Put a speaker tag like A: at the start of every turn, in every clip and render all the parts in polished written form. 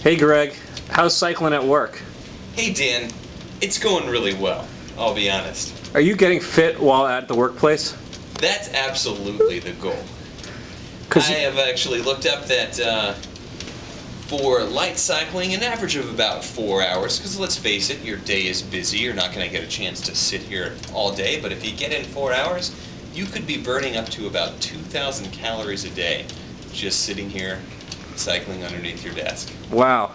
A: Hey Greg, how's cycling at work?
B: Hey Dan, it's going really well, I'll be honest.
A: Are you getting fit while at the workplace?
B: That's absolutely the goal. I have actually looked up that for light cycling, an average of about 4 hours, because let's face it, your day is busy, you're not going to get a chance to sit here all day, but if you get in 4 hours, you could be burning up to about 2,000 calories a day just sitting here cycling underneath your desk.
A: Wow.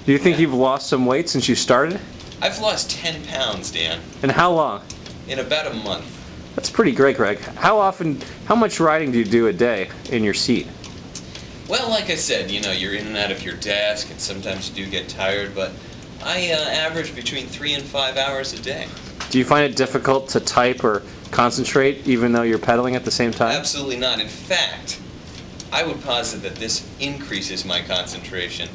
A: Do you think you've lost some weight since you started?
B: I've lost 10 pounds, Dan.
A: And how long?
B: In about a month.
A: That's pretty great, Greg. How much riding do you do a day in your seat?
B: Well, like I said, you know, you're in and out of your desk, and sometimes you do get tired, but I average between 3 and 5 hours a day.
A: Do you find it difficult to type or concentrate even though you're pedaling at the same time?
B: Absolutely not. In fact, I would posit that this increases my concentration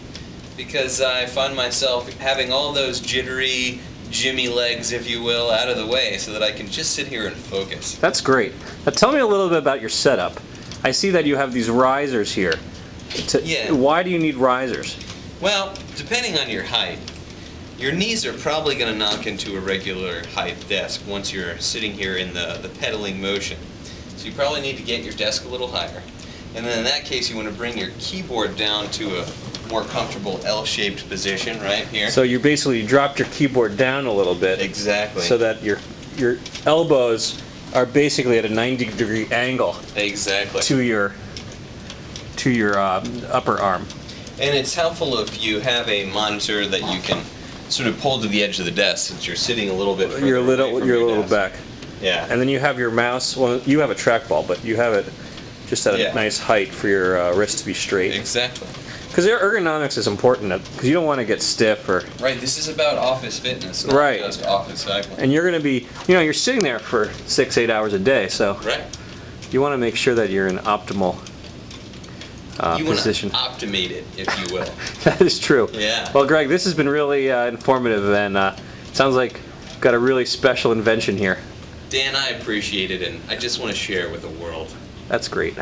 B: because I find myself having all those jittery, jimmy legs, if you will, out of the way so that I can just sit here and focus.
A: That's great. Now tell me a little bit about your setup. I see that you have these risers here.
B: Yeah.
A: Why do you need risers?
B: Well, depending on your height, your knees are probably going to knock into a regular height desk once you're sitting here in the pedaling motion. So you probably need to get your desk a little higher. And then in that case, you want to bring your keyboard down to a more comfortable L-shaped position right here.
A: So you basically dropped your keyboard down a little bit.
B: Exactly.
A: So that your elbows are basically at a 90-degree angle.
B: Exactly.
A: To your upper arm.
B: And it's helpful if you have a monitor that you can sort of pull to the edge of the desk since you're sitting a little bit further
A: You're a
B: away from your
A: little
B: desk.
A: back.
B: Yeah.
A: And then you have your mouse. Well, you have a trackball, but you have it just at a nice height for your wrist to be straight.
B: Exactly.
A: Because ergonomics is important, because you don't want to get stiff or.
B: Right. This is about office fitness, not just office cycling.
A: And you're going to be, you know, you're sitting there for 6-8 hours a day, so.
B: Right.
A: You want to make sure that you're in optimal position.
B: You want to optimate it, if you will.
A: That is true.
B: Yeah.
A: Well, Greg, this has been really informative, and sounds like you've got a really special invention here.
B: Dan, I appreciate it, and I just want to share it with the world.
A: That's great.